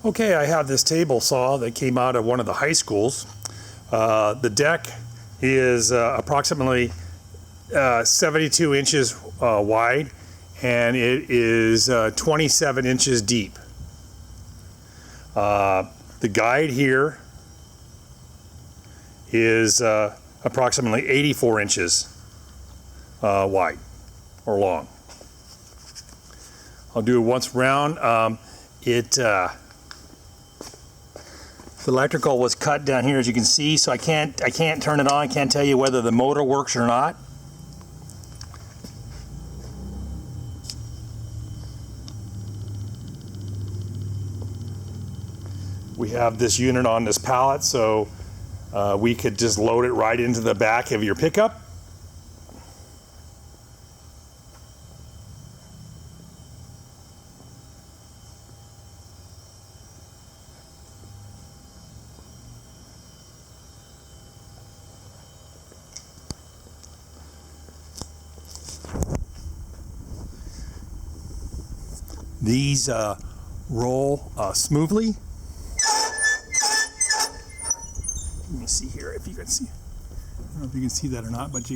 Okay, I have this table saw that came out of one of the high schools. The deck is approximately 72 inches wide, and it is 27 inches deep. The guide here is approximately 84 inches wide or long. I'll do it once round. The electrical was cut down here, as you can see, so I can't turn it on. I can't tell you whether the motor works or not. We have this unit on this pallet, so we could just load it right into the back of your pickup. These roll smoothly. Let me see here if you can see. I don't know if you can see that or not, but I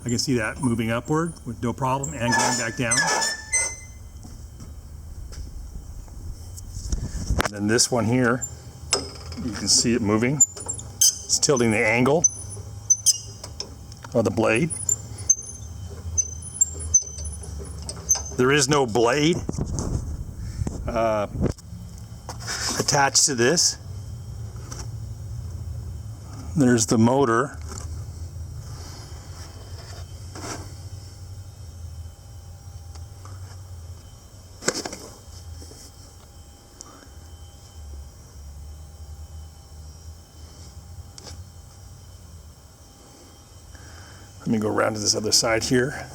can see that moving upward with no problem and going back down. And then this one here, you can see it moving. It's tilting the angle of the blade. There is no blade attached to this. There's the motor. Let me go around to this other side here.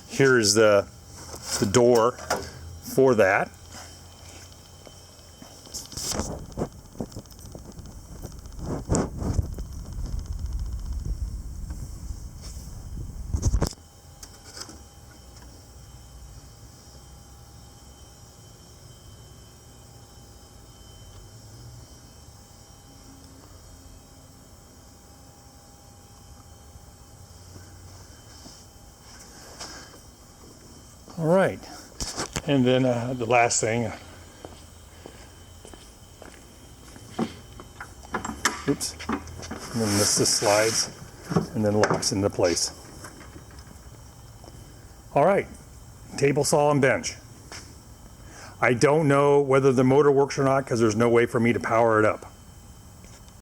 Here is the door for that. All right, and then the last thing, oops, and then this just slides and then locks into place. All right, table saw and bench. I don't know whether the motor works or not because there's no way for me to power it up.